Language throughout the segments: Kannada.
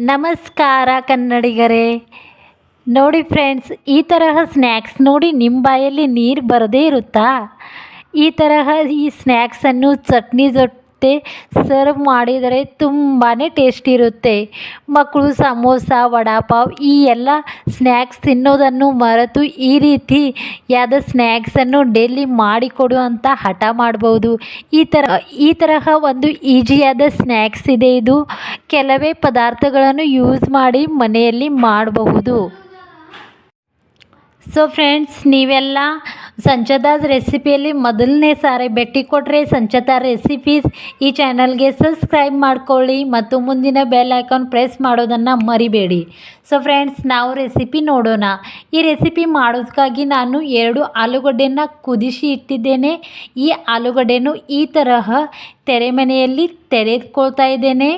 ನಮಸ್ಕಾರ ಕನ್ನಡಿಗರೇ. ನೋಡಿ ಫ್ರೆಂಡ್ಸ್, ಈ ತರಹ ಸ್ನ್ಯಾಕ್ಸ್ ನೋಡಿ ನಿಮ್ಮ ಬಾಯಲ್ಲಿ ನೀರು ಬರದೇ ಇರುತ್ತಾ? ಈ ತರಹ ಈ ಸ್ನ್ಯಾಕ್ಸನ್ನು ಚಟ್ನಿ ಜೊತೆ ಸರ್ವ್ ಮಾಡಿದರೆ ತುಂಬಾ ಟೇಸ್ಟಿ ಇರುತ್ತೆ. ಮಕ್ಕಳು ಸಮೋಸ, ವಡಾಪಾವ್ ಈ ಎಲ್ಲ ಸ್ನ್ಯಾಕ್ಸ್ ತಿನ್ನೋದನ್ನು ಮರೆತು ಈ ರೀತಿ ಯಾವ್ದು ಸ್ನ್ಯಾಕ್ಸನ್ನು ಡೈಲಿ ಮಾಡಿಕೊಡು ಅಂತ ಹಠ ಮಾಡ್ಬೋದು. ಈ ತರಹ ಒಂದು ಈಜಿಯಾದ ಸ್ನ್ಯಾಕ್ಸ್ ಇದೆ. ಇದು ಕೆಲವೇ ಪದಾರ್ಥಗಳನ್ನು ಯೂಸ್ ಮಾಡಿ ಮನೆಯಲ್ಲಿ ಮಾಡಬಹುದು. ಸೊ ಫ್ರೆಂಡ್ಸ್, ನೀವೆಲ್ಲ ಸಂಚದಾಸ್ ರೆಸಿಪಿಯಲ್ಲಿ ಮೊದಲನೇ ಸಾರಿ ಭೇಟಿ ಕೊಟ್ಟರೆ ಸಂಚದ ರೆಸಿಪೀಸ್ ಈ ಚಾನಲ್ಗೆ ಸಬ್ಸ್ಕ್ರೈಬ್ ಮಾಡ್ಕೊಳ್ಳಿ ಮತ್ತು ಮುಂದಿನ ಬೆಲ್ ಐಕಾನ್ ಪ್ರೆಸ್ ಮಾಡೋದನ್ನು ಮರಿಬೇಡಿ. ಸೊ ಫ್ರೆಂಡ್ಸ್, ನಾವು ರೆಸಿಪಿ ನೋಡೋಣ. ಈ ರೆಸಿಪಿ ಮಾಡೋದಕ್ಕಾಗಿ ನಾನು 2 ಆಲೂಗಡ್ಡೆನ ಕುದಿಸಿ ಇಟ್ಟಿದ್ದೇನೆ. ಈ ಆಲೂಗಡ್ಡೆನೂ ಈ ತರಹ ತೆರೆಮನೆಯಲ್ಲಿ ತೆರೆದುಕೊಳ್ತಾ ಇದ್ದೇನೆ.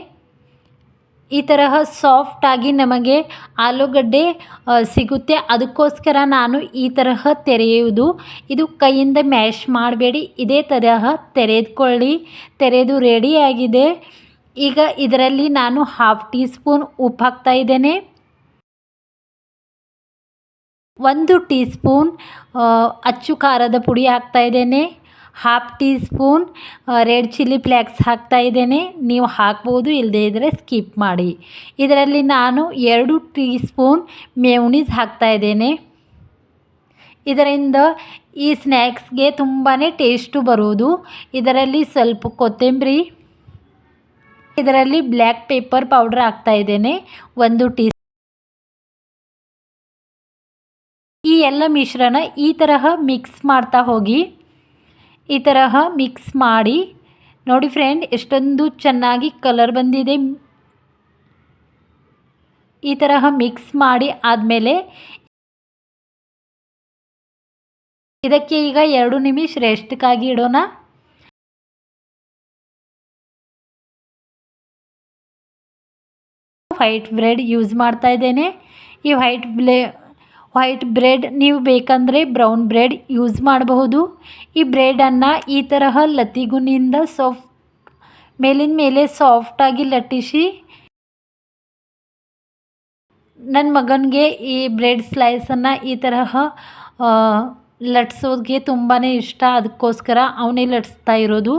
ಈ ತರಹ ಸಾಫ್ಟಾಗಿ ನಮಗೆ ಆಲೂಗಡ್ಡೆ ಸಿಗುತ್ತೆ. ಅದಕ್ಕೋಸ್ಕರ ನಾನು ಈ ತರಹ ತೆರೆಯುವುದು. ಇದು ಕೈಯಿಂದ ಮ್ಯಾಶ್ ಮಾಡಬೇಡಿ, ಇದೇ ತರಹ ತೆರೆದುಕೊಳ್ಳಿ. ತೆರೆದು ರೆಡಿಯಾಗಿದೆ. ಈಗ ಇದರಲ್ಲಿ ನಾನು 1/2 ಟೀ ಸ್ಪೂನ್ ಉಪ್ಪು ಹಾಕ್ತಾ ಇದ್ದೇನೆ. 1 ಟೀ ಸ್ಪೂನ್ ಅಚ್ಚು ಖಾರದ ಪುಡಿ ಹಾಕ್ತಾ ಇದ್ದೇನೆ. 1/2 tea spoon red chilli flakes ಹಾಕ್ತಾ ಇದ್ದೇನೆ. ನೀವು ಹಾಕ್ಬೋದು, ಇಲ್ಲದೇ ಇದ್ದರೆ ಸ್ಕಿಪ್ ಮಾಡಿ. ಇದರಲ್ಲಿ ನಾನು 2 ಟೀ ಸ್ಪೂನ್ ಮೆಯೋನೀಸ್ ಹಾಕ್ತಾ ಇದ್ದೇನೆ. ಇದರಿಂದ ಈ ಸ್ನ್ಯಾಕ್ಸ್ಗೆ ತುಂಬಾ ಟೇಸ್ಟು ಬರುವುದು. ಇದರಲ್ಲಿ ಸ್ವಲ್ಪ ಕೊತ್ತಂಬರಿ, ಇದರಲ್ಲಿ ಬ್ಲ್ಯಾಕ್ ಪೆಪ್ಪರ್ ಪೌಡರ್ ಹಾಕ್ತಾ ಇದ್ದೇನೆ 1 ಟೀ. ಈ ಎಲ್ಲ ಮಿಶ್ರಣ ಈ ತರಹ ಮಿಕ್ಸ್ ಮಾಡ್ತಾ ಹೋಗಿ. ಈ ತರಹ ಮಿಕ್ಸ್ ಮಾಡಿ ನೋಡಿ ಫ್ರೆಂಡ್, ಎಷ್ಟೊಂದು ಚೆನ್ನಾಗಿ ಕಲರ್ ಬಂದಿದೆ. ಈ ತರಹ ಮಿಕ್ಸ್ ಮಾಡಿ ಆದಮೇಲೆ ಇದಕ್ಕೆ ಈಗ 2 ನಿಮಿಷ ರೆಸ್ಟ್ಗಾಗಿ ಇಡೋಣ. ವೈಟ್ ಬ್ರೆಡ್ ಯೂಸ್ ಮಾಡ್ತಾ ಇದ್ದೇನೆ. ಈ ವೈಟ್ ಬ್ರೆಡ್ ನೀವು ಬೇಕಂದರೆ ಬ್ರೌನ್ ಬ್ರೆಡ್ ಯೂಸ್ ಮಾಡಬಹುದು. ಈ ಬ್ರೆಡನ್ನು ಈ ತರಹ ಲತ್ತಿಗುನಿಂದ ಮೇಲಿನ ಮೇಲೆ ಸಾಫ್ಟಾಗಿ ಲಟ್ಟಿಸಿ. ನನ್ನ ಮಗನಿಗೆ ಈ ಬ್ರೆಡ್ ಸ್ಲೈಸನ್ನು ಈ ತರಹ ಲಟ್ಸೋದಕ್ಕೆ ತುಂಬಾ ಇಷ್ಟ. ಅದಕ್ಕೋಸ್ಕರ ಅವನೇ ಲಟ್ಸ್ತಾ ಇರೋದು.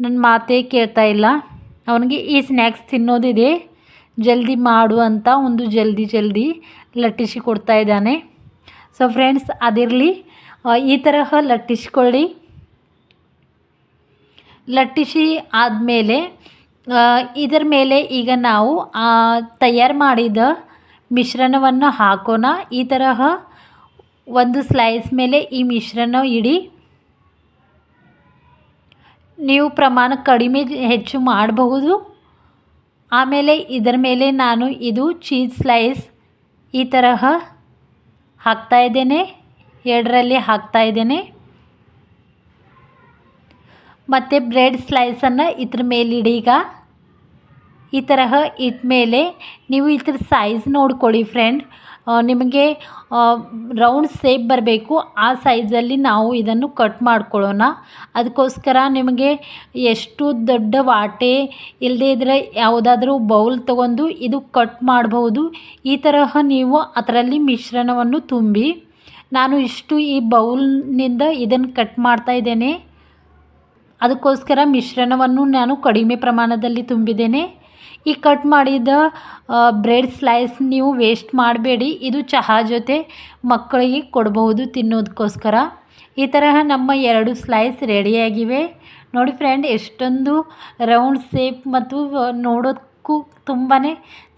ನನ್ನ ಮಾತೇ ಕೇಳ್ತಾ ಇಲ್ಲ. ಅವನಿಗೆ ಈ ಸ್ನ್ಯಾಕ್ಸ್ ತಿನ್ನೋದಿದೆ, ಜಲ್ದಿ ಮಾಡು ಅಂತ ಒಂದು ಜಲ್ದಿ ಲಟ್ಟಿಸಿ ಕೊಡ್ತಾ ಇದ್ದಾನೆ. ಸೊ ಫ್ರೆಂಡ್ಸ್, ಅದಿರಲಿ, ಈ ತರಹ ಲಟ್ಟಿಸ್ಕೊಳ್ಳಿ. ಲಟ್ಟಿಸಿ ಆದಮೇಲೆ ಇದರ ಮೇಲೆ ಈಗ ನಾವು ತಯಾರು ಮಾಡಿದ ಮಿಶ್ರಣವನ್ನು ಹಾಕೋಣ. ಈ ತರಹ ಒಂದು ಸ್ಲೈಸ್ ಮೇಲೆ ಈ ಮಿಶ್ರಣ ಇಡಿ. ನೀವು ಪ್ರಮಾಣ ಕಡಿಮೆ ಹೆಚ್ಚು ಮಾಡಬಹುದು. ಆಮೇಲೆ ಇದರ ಮೇಲೆ ನಾನು ಇದು ಚೀಸ್ ಸ್ಲೈಸ್ ಈ ತರಹ ಹಾಕ್ತಾ ಇದ್ದೇನೆ. 2ರಲ್ಲಿ ಹಾಕ್ತಾ ಇದ್ದೇನೆ. ಮತ್ತು ಬ್ರೆಡ್ ಸ್ಲೈಸನ್ನು ಇದ್ರ ಮೇಲಿಡಿ. ಈಗ ಈ ತರಹ ಇಟ್ಟ ಮೇಲೆ ನೀವು ಇದ್ರ ಸೈಜ್ ನೋಡ್ಕೊಳ್ಳಿ ಫ್ರೆಂಡ್. ನಿಮಗೆ ರೌಂಡ್ ಸೇಪ್ ಬರಬೇಕು, ಆ ಸೈಜಲ್ಲಿ ನಾವು ಇದನ್ನು ಕಟ್ ಮಾಡ್ಕೊಳ್ಳೋಣ. ಅದಕ್ಕೋಸ್ಕರ ನಿಮಗೆ ಎಷ್ಟು ದೊಡ್ಡ ವಾಟೆ ಇಲ್ಲದೇ ಇದ್ದರೆ ಯಾವುದಾದ್ರೂ ಬೌಲ್ ತೊಗೊಂಡು ಇದು ಕಟ್ ಮಾಡಬಹುದು. ಈ ತರಹ ನೀವು ಅದರಲ್ಲಿ ಮಿಶ್ರಣವನ್ನು ತುಂಬಿ. ನಾನು ಈ ಬೌಲ್ನಿಂದ ಇದನ್ನು ಕಟ್ ಮಾಡ್ತಾ ಇದ್ದೇನೆ. ಅದಕ್ಕೋಸ್ಕರ ಮಿಶ್ರಣವನ್ನು ನಾನು ಕಡಿಮೆ ಪ್ರಮಾಣದಲ್ಲಿ ತುಂಬಿದ್ದೇನೆ. ಈ ಕಟ್ ಮಾಡಿದ ಬ್ರೆಡ್ ಸ್ಲೈಸ್ ನೀವು ವೇಸ್ಟ್ ಮಾಡಬೇಡಿ. ಇದು ಚಹಾ ಜೊತೆ ಮಕ್ಕಳಿಗೆ ಕೊಡಬಹುದು ತಿನ್ನೋದಕ್ಕೋಸ್ಕರ. ಈ ತರಹ ನಮ್ಮ 2 ಸ್ಲೈಸ್ ರೆಡಿಯಾಗಿವೆ. ನೋಡಿ ಫ್ರೆಂಡ್, ಎಷ್ಟೊಂದು ರೌಂಡ್ ಸೇಪ್ ಮತ್ತು ನೋಡೋದಕ್ಕೂ ತುಂಬಾ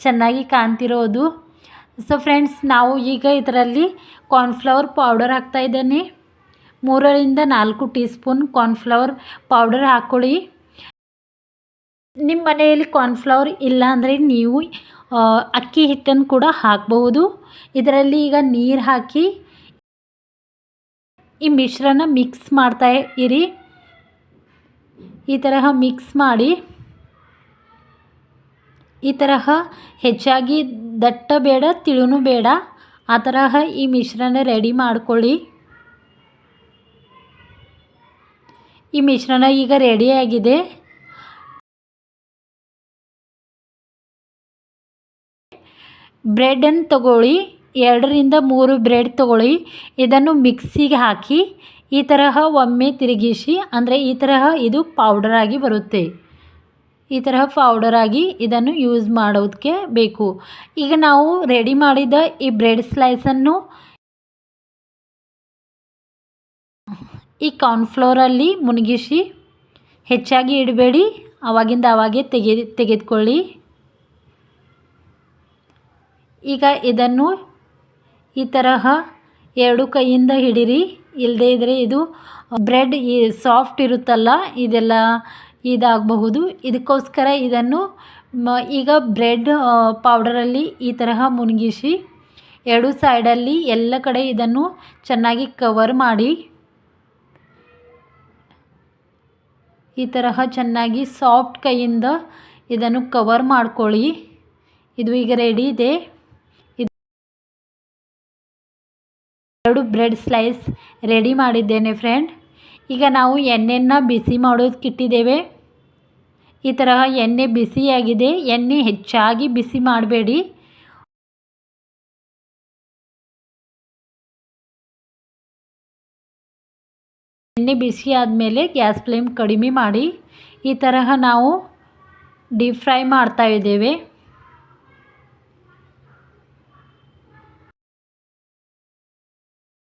ಚೆನ್ನಾಗಿ ಕಾಣ್ತಿರೋದು. ಸೊ ಫ್ರೆಂಡ್ಸ್, ನಾವು ಈಗ ಇದರಲ್ಲಿ ಕಾರ್ನ್ಫ್ಲವರ್ ಪೌಡರ್ ಹಾಕ್ತಾ ಇದ್ದೇನೆ. 3ರಿಂದ 4 ಟೀ ಸ್ಪೂನ್ ಕಾರ್ನ್ಫ್ಲವರ್ ಪೌಡರ್ ಹಾಕ್ಕೊಳ್ಳಿ. ನಿಮ್ಮ ಮನೆಯಲ್ಲಿ ಕಾರ್ನ್ಫ್ಲವರ್ ಇಲ್ಲ ಅಂದರೆ ನೀವು ಅಕ್ಕಿ ಹಿಟ್ಟನ್ನು ಕೂಡ ಹಾಕಬಹುದು. ಇದರಲ್ಲಿ ಈಗ ನೀರು ಹಾಕಿ ಈ ಮಿಶ್ರಣ ಮಿಕ್ಸ್ ಮಾಡ್ತಾ ಇರಿ. ಈ ತರಹ ಮಿಕ್ಸ್ ಮಾಡಿ. ಈ ತರಹ ಹೆಚ್ಚಾಗಿ ದಟ್ಟ ಬೇಡ, ತಿಳುನೂ ಬೇಡ, ಆ ತರಹ ಈ ಮಿಶ್ರಣ ರೆಡಿ ಮಾಡ್ಕೊಳ್ಳಿ. ಈ ಮಿಶ್ರಣ ಈಗ ರೆಡಿಯಾಗಿದೆ. ಬ್ರೆಡನ್ನು ತಗೊಳ್ಳಿ, 2-3 ಬ್ರೆಡ್ ತಗೊಳ್ಳಿ. ಇದನ್ನು ಮಿಕ್ಸಿಗೆ ಹಾಕಿ ಈ ತರಹ ಒಮ್ಮೆ ತಿರುಗಿಸಿ, ಅಂದರೆ ಈ ತರಹ ಇದು ಪೌಡರಾಗಿ ಬರುತ್ತೆ. ಈ ತರಹ ಪೌಡರಾಗಿ ಇದನ್ನು ಯೂಸ್ ಮಾಡೋದಕ್ಕೆ ಬೇಕು. ಈಗ ನಾವು ರೆಡಿ ಮಾಡಿದ ಈ ಬ್ರೆಡ್ ಸ್ಲೈಸನ್ನು ಈ ಕಾರ್ನ್ಫ್ಲೋರಲ್ಲಿ ಮುಳುಗಿಸಿ ಹೆಚ್ಚಾಗಿ ಇಡಬೇಡಿ, ಆವಾಗಿಂದ ಆವಾಗೇ ತೆಗೆದುಕೊಳ್ಳಿ. ಈಗ ಇದನ್ನು ಈ ತರಹ 2 ಕೈಯಿಂದ ಹಿಡಿರಿ, ಇಲ್ಲದೇ ಇದ್ದರೆ ಇದು ಬ್ರೆಡ್ ಸಾಫ್ಟ್ ಇರುತ್ತಲ್ಲ, ಇದೆಲ್ಲ ಇದಾಗಬಹುದು. ಇದಕ್ಕೋಸ್ಕರ ಇದನ್ನು ಈಗ ಬ್ರೆಡ್ ಪೌಡರಲ್ಲಿ ಈ ತರಹ ಮುಳುಗಿಸಿ 2 ಸೈಡಲ್ಲಿ ಎಲ್ಲ ಕಡೆ ಇದನ್ನು ಚೆನ್ನಾಗಿ ಕವರ್ ಮಾಡಿ. ಈ ತರಹ ಚೆನ್ನಾಗಿ ಸಾಫ್ಟ್ ಕೈಯಿಂದ ಇದನ್ನು ಕವರ್ ಮಾಡ್ಕೊಳ್ಳಿ. ಇದು ಈಗ ರೆಡಿ ಇದೆ. 2 ಬ್ರೆಡ್ ಸ್ಲೈಸ್ ರೆಡಿ ಮಾಡಿದ್ದೇನೆ ಫ್ರೆಂಡ್. ಈಗ ನಾವು ಎಣ್ಣೆಯನ್ನು ಬಿಸಿ ಮಾಡೋದಕ್ಕಿಟ್ಟಿದ್ದೇವೆ. ಈ ತರಹ ಎಣ್ಣೆ ಬಿಸಿಯಾಗಿದೆ. ಎಣ್ಣೆ ಹೆಚ್ಚಾಗಿ ಬಿಸಿ ಮಾಡಬೇಡಿ. ಎಣ್ಣೆ ಬಿಸಿ ಆದಮೇಲೆ ಗ್ಯಾಸ್ ಫ್ಲೇಮ್ ಕಡಿಮೆ ಮಾಡಿ ಈ ತರಹ ನಾವು ಡೀಪ್ ಫ್ರೈ ಮಾಡ್ತಾ ಇದ್ದೇವೆ.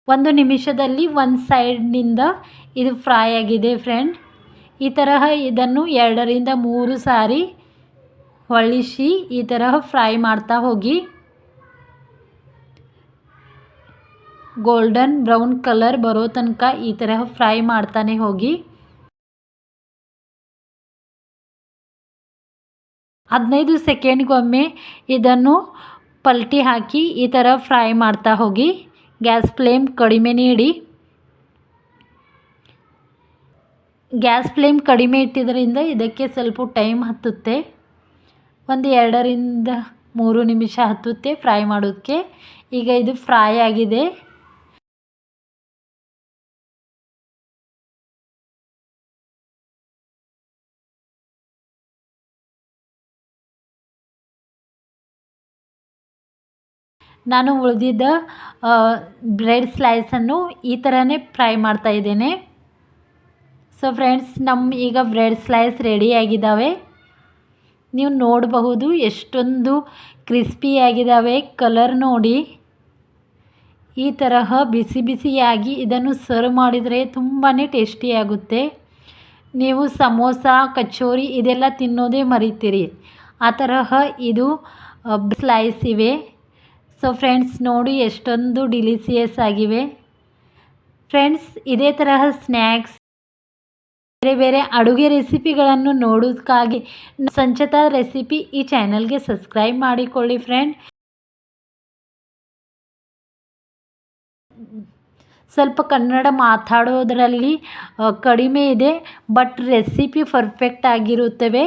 ಒಂದು ನಿಮಿಷದಲ್ಲಿ ಒಂದು ಸೈಡ್ನಿಂದ ಇದು ಫ್ರೈ ಆಗಿದೆ ಫ್ರೆಂಡ್. ಈ ತರಹ ಇದನ್ನು 2-3 ಸಾರಿ ಹೊಳ್ಳಿಸಿ ಈ ತರಹ ಫ್ರೈ ಮಾಡ್ತಾ ಹೋಗಿ. ಗೋಲ್ಡನ್ ಬ್ರೌನ್ ಕಲರ್ ಬರೋ ತನಕ ಈ ತರಹ ಫ್ರೈ ಮಾಡ್ತಾನೆ ಹೋಗಿ. 15 ಸೆಕೆಂಡ್ಗೊಮ್ಮೆ ಇದನ್ನು ಪಲ್ಟಿ ಹಾಕಿ ಈ ಥರ ಫ್ರೈ ಮಾಡ್ತಾ ಹೋಗಿ. ಗ್ಯಾಸ್ ಫ್ಲೇಮ್ ಕಡಿಮೆನೇ ಇಡಿ. ಗ್ಯಾಸ್ ಫ್ಲೇಮ್ ಕಡಿಮೆ ಇಟ್ಟಿದ್ದರಿಂದ ಇದಕ್ಕೆ ಸ್ವಲ್ಪ ಟೈಮ್ ಹತ್ತುತ್ತೆ. ಒಂದು 2-3 ನಿಮಿಷ ಹತ್ತುತ್ತೆ ಫ್ರೈ ಮಾಡೋದಕ್ಕೆ. ಈಗ ಇದು ಫ್ರೈ ಆಗಿದೆ. ನಾನು ಉಳಿದಿದ್ದ ಬ್ರೆಡ್ ಸ್ಲೈಸನ್ನು ಈ ಥರನೇ ಫ್ರೈ ಮಾಡ್ತಾ ಇದ್ದೇನೆ. ಸೊ ಫ್ರೆಂಡ್ಸ್, ಈಗ ಬ್ರೆಡ್ ಸ್ಲೈಸ್ ರೆಡಿಯಾಗಿದ್ದಾವೆ. ನೀವು ನೋಡಬಹುದು ಎಷ್ಟೊಂದು ಕ್ರಿಸ್ಪಿಯಾಗಿದ್ದಾವೆ. ಕಲರ್ ನೋಡಿ. ಈ ತರಹ ಬಿಸಿ ಬಿಸಿಯಾಗಿ ಇದನ್ನು ಸರ್ವ್ ಮಾಡಿದರೆ ತುಂಬಾ ಟೇಸ್ಟಿಯಾಗುತ್ತೆ. ನೀವು ಸಮೋಸ, ಕಚೋರಿ ಇದೆಲ್ಲ ತಿನ್ನೋದೇ ಮರಿತೀರಿ, ಆ ತರಹ ಇದು ಸ್ಲೈಸ್ ಇವೆ. ಸೊ ಫ್ರೆಂಡ್ಸ್, ನೋಡಿ ಎಷ್ಟೊಂದು ಡಿಲಿಸಿಯಸ್ ಆಗಿವೆ. ಫ್ರೆಂಡ್ಸ್, ಇದೇ ತರಹ ಸ್ನ್ಯಾಕ್ಸ್, ಬೇರೆ ಬೇರೆ ಅಡುಗೆ ರೆಸಿಪಿಗಳನ್ನು ನೋಡೋದಕ್ಕಾಗಿ ಸಂಚಿತಾ ರೆಸಿಪಿ ಈ ಚಾನಲ್ಗೆ ಸಬ್ಸ್ಕ್ರೈಬ್ ಮಾಡಿಕೊಳ್ಳಿ ಫ್ರೆಂಡ್. ಸ್ವಲ್ಪ ಕನ್ನಡ ಮಾತಾಡೋದರಲ್ಲಿ ಕಡಿಮೆ ಇದೆ, ಬಟ್ ರೆಸಿಪಿ ಪರ್ಫೆಕ್ಟ್ ಆಗಿರುತ್ತವೆ.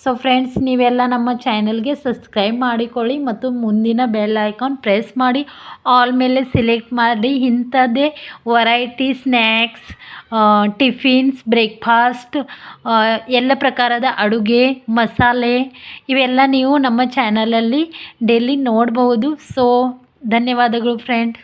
ಸೊ ಫ್ರೆಂಡ್ಸ್, ನೀವೆಲ್ಲ ನಮ್ಮ ಚಾನಲ್ಗೆ ಸಬ್ಸ್ಕ್ರೈಬ್ ಮಾಡಿಕೊಳ್ಳಿ ಮತ್ತು ಮುಂದಿನ ಬೆಲ್ ಐಕಾನ್ ಪ್ರೆಸ್ ಮಾಡಿ ಆಲ್ ಮೇಲೆ ಸೆಲೆಕ್ಟ್ ಮಾಡಿ. ಇಂಥದ್ದೇ ವೆರೈಟಿ ಸ್ನ್ಯಾಕ್ಸ್, ಟಿಫಿನ್ಸ್, ಬ್ರೇಕ್ಫಾಸ್ಟ್, ಎಲ್ಲ ಪ್ರಕಾರದ ಅಡುಗೆ ಮಸಾಲೆ ಇವೆಲ್ಲ ನೀವು ನಮ್ಮ ಚಾನಲಲ್ಲಿ ಡೈಲಿ ನೋಡ್ಬೋದು. ಸೊ ಧನ್ಯವಾದಗಳು ಫ್ರೆಂಡ್.